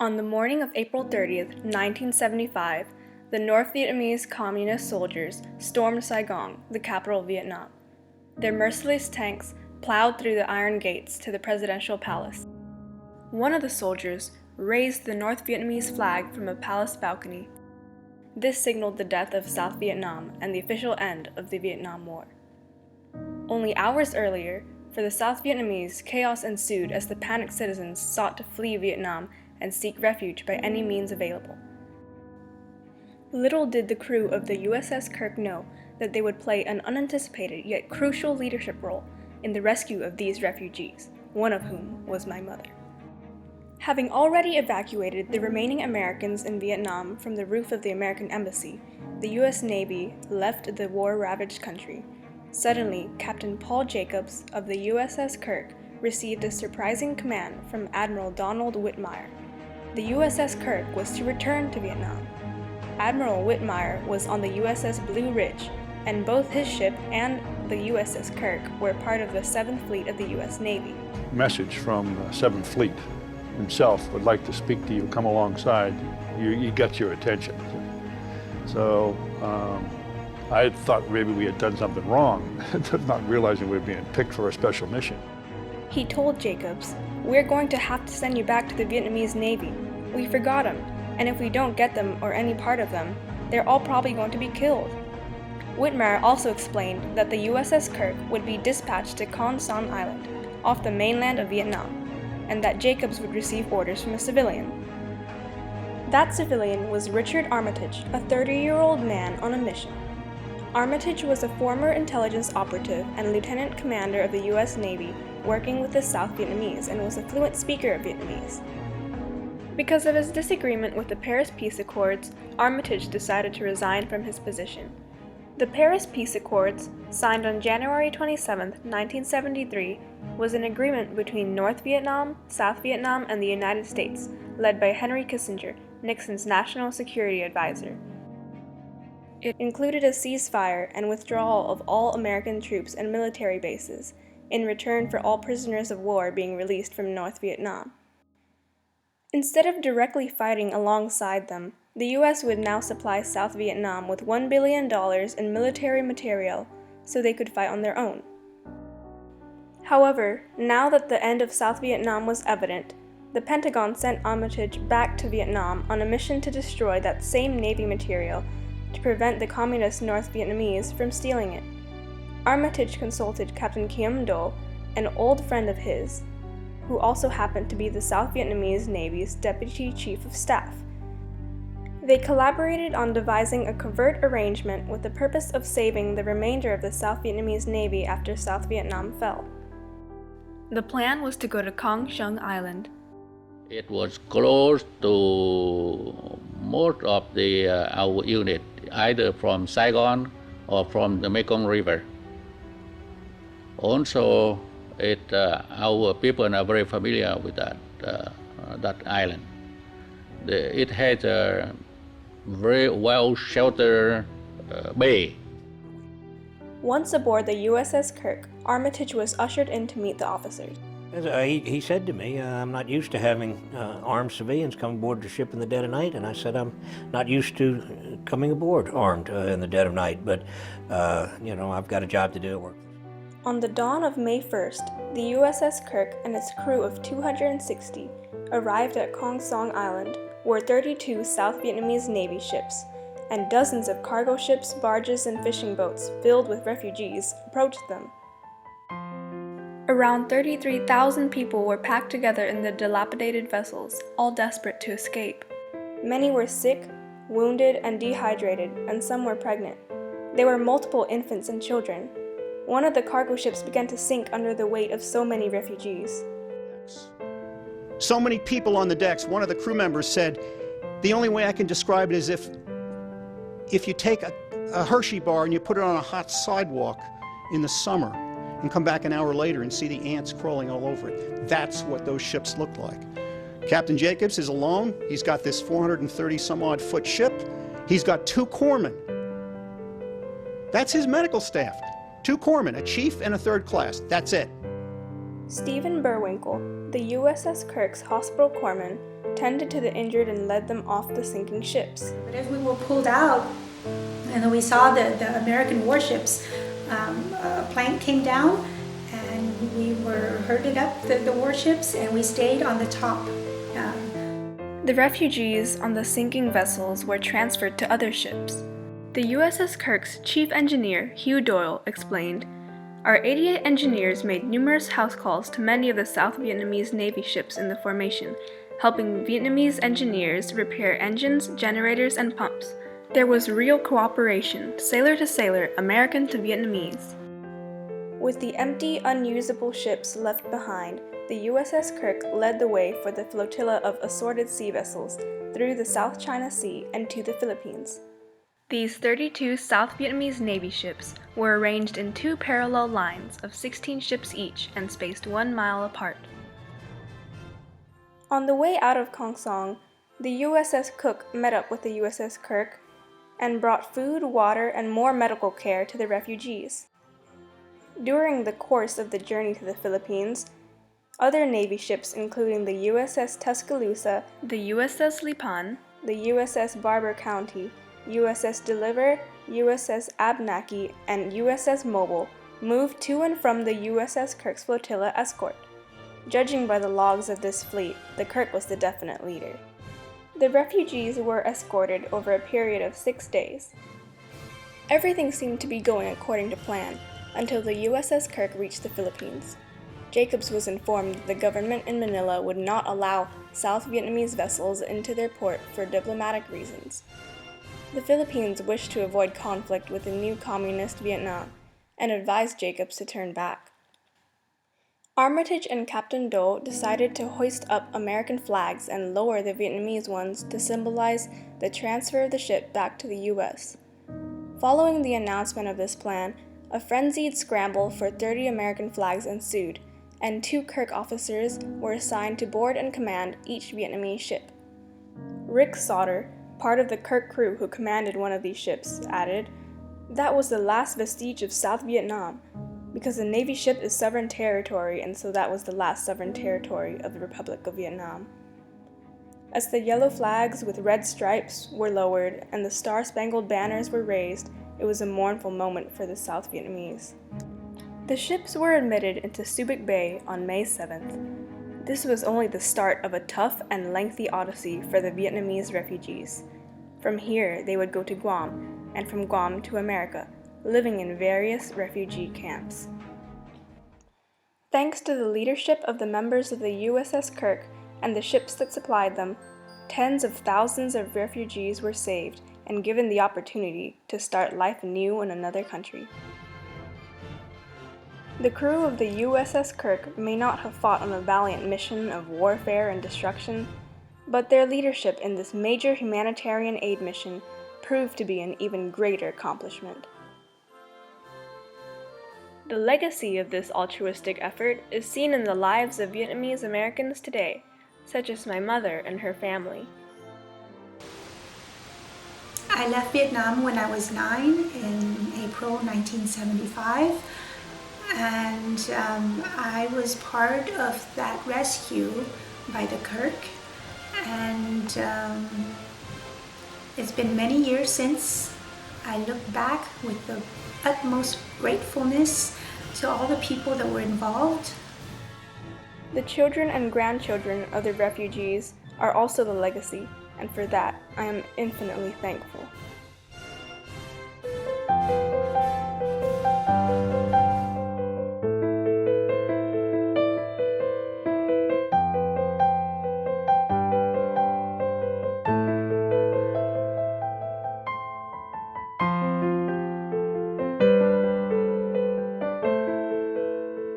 On the morning of April 30th, 1975, the North Vietnamese Communist soldiers stormed Saigon, the capital of Vietnam. Their merciless tanks plowed through the iron gates to the presidential palace. One of the soldiers raised the North Vietnamese flag from a palace balcony. This signaled the death of South Vietnam and the official end of the Vietnam War. Only hours earlier, for the South Vietnamese, chaos ensued as the panicked citizens sought to flee Vietnam and seek refuge by any means available. Little did the crew of the USS Kirk know that they would play an unanticipated yet crucial leadership role in the rescue of these refugees, one of whom was my mother. Having already evacuated the remaining Americans in Vietnam from the roof of the American embassy, the U.S. Navy left the war-ravaged country. Suddenly, Captain Paul Jacobs of the USS Kirk received a surprising command from Admiral Donald Whitmire. The USS Kirk was to return to Vietnam. Admiral Whitmire was on the USS Blue Ridge, and both his ship and the USS Kirk were part of the 7th Fleet of the U.S. Navy. Message from the 7th Fleet himself would like to speak to you, come alongside. You got your attention. So I had thought maybe we had done something wrong, not realizing we were being picked for a special mission. He told Jacobs, "We're going to have to send you back to the Vietnamese Navy. We forgot them, and if we don't get them or any part of them, they're all probably going to be killed." Whitmire also explained that the USS Kirk would be dispatched to Con Son Island, off the mainland of Vietnam, and that Jacobs would receive orders from a civilian. That civilian was Richard Armitage, a 30-year-old man on a mission. Armitage was a former intelligence operative and lieutenant commander of the U.S. Navy working with the South Vietnamese and was a fluent speaker of Vietnamese. Because of his disagreement with the Paris Peace Accords, Armitage decided to resign from his position. The Paris Peace Accords, signed on January 27, 1973, was an agreement between North Vietnam, South Vietnam, and the United States, led by Henry Kissinger, Nixon's national security advisor. It included a ceasefire and withdrawal of all American troops and military bases, in return for all prisoners of war being released from North Vietnam. Instead of directly fighting alongside them, the U.S. would now supply South Vietnam with $1 billion in military material so they could fight on their own. However, now that the end of South Vietnam was evident, the Pentagon sent Armitage back to Vietnam on a mission to destroy that same Navy material to prevent the communist North Vietnamese from stealing it. Armitage consulted Captain Kim Do, an old friend of his, who also happened to be the South Vietnamese Navy's Deputy Chief of Staff. They collaborated on devising a covert arrangement with the purpose of saving the remainder of the South Vietnamese Navy after South Vietnam fell. The plan was to go to Con Son Island. It was close to most of our unit, either from Saigon or from the Mekong River. Also, our people are very familiar with that island. It has a very well sheltered bay. Once aboard the USS Kirk, Armitage was ushered in to meet the officers. He said to me, "I'm not used to having armed civilians come aboard the ship in the dead of night," and I said, "I'm not used to coming aboard armed in the dead of night, but I've got a job to do at work." On the dawn of May 1st, the USS Kirk and its crew of 260 arrived at Con Son Island, where 32 South Vietnamese Navy ships and dozens of cargo ships, barges, and fishing boats filled with refugees approached them. Around 33,000 people were packed together in the dilapidated vessels, all desperate to escape. Many were sick, wounded, and dehydrated, and some were pregnant. There were multiple infants and children. One of the cargo ships began to sink under the weight of so many refugees. So many people on the decks. One of the crew members said, "The only way I can describe it is if you take a Hershey bar and you put it on a hot sidewalk in the summer and come back an hour later and see the ants crawling all over it. That's what those ships look like." Captain Jacobs is alone. He's got this 430-some-odd foot ship. He's got 2 corpsmen. That's his medical staff. 2 corpsmen, a chief and a 3rd class. That's it. Stephen Burwinkle, the USS Kirk's hospital corpsman, tended to the injured and led them off the sinking ships. But as we were pulled out and we saw the American warships, a plane came down and we were herded up the warships and we stayed on the top. The refugees on the sinking vessels were transferred to other ships. The USS Kirk's chief engineer, Hugh Doyle, explained, "Our 88 engineers made numerous house calls to many of the South Vietnamese Navy ships in the formation, helping Vietnamese engineers repair engines, generators, and pumps. There was real cooperation, sailor to sailor, American to Vietnamese." With the empty, unusable ships left behind, the USS Kirk led the way for the flotilla of assorted sea vessels through the South China Sea and to the Philippines. These 32 South Vietnamese Navy ships were arranged in 2 parallel lines of 16 ships each and spaced 1 mile apart. On the way out of Kong Song, the USS Cook met up with the USS Kirk and brought food, water, and more medical care to the refugees. During the course of the journey to the Philippines, other Navy ships including the USS Tuscaloosa, the USS Lipan, the USS Barber County, USS Deliver, USS Abnaki, and USS Mobile moved to and from the USS Kirk's flotilla escort. Judging by the logs of this fleet, the Kirk was the definite leader. The refugees were escorted over a period of 6 days. Everything seemed to be going according to plan until the USS Kirk reached the Philippines. Jacobs was informed that the government in Manila would not allow South Vietnamese vessels into their port for diplomatic reasons. The Philippines wished to avoid conflict with the new communist Vietnam and advised Jacobs to turn back. Armitage and Captain Do decided to hoist up American flags and lower the Vietnamese ones to symbolize the transfer of the ship back to the U.S. Following the announcement of this plan, a frenzied scramble for 30 American flags ensued, and 2 Kirk officers were assigned to board and command each Vietnamese ship. Rick Sauter, part of the Kirk crew who commanded one of these ships, added, "That was the last vestige of South Vietnam, because the Navy ship is sovereign territory, and so that was the last sovereign territory of the Republic of Vietnam." As the yellow flags with red stripes were lowered and the star-spangled banners were raised, it was a mournful moment for the South Vietnamese. The ships were admitted into Subic Bay on May 7th. This was only the start of a tough and lengthy odyssey for the Vietnamese refugees. From here, they would go to Guam, and from Guam to America, living in various refugee camps. Thanks to the leadership of the members of the USS Kirk and the ships that supplied them, tens of thousands of refugees were saved and given the opportunity to start life anew in another country. The crew of the USS Kirk may not have fought on a valiant mission of warfare and destruction, but their leadership in this major humanitarian aid mission proved to be an even greater accomplishment. The legacy of this altruistic effort is seen in the lives of Vietnamese Americans today, such as my mother and her family. I left Vietnam when I was 9 in April 1975, and I was part of that rescue by the Kirk, and it's been many years since. I look back with the utmost gratefulness to all the people that were involved. The children and grandchildren of the refugees are also the legacy, and for that I am infinitely thankful.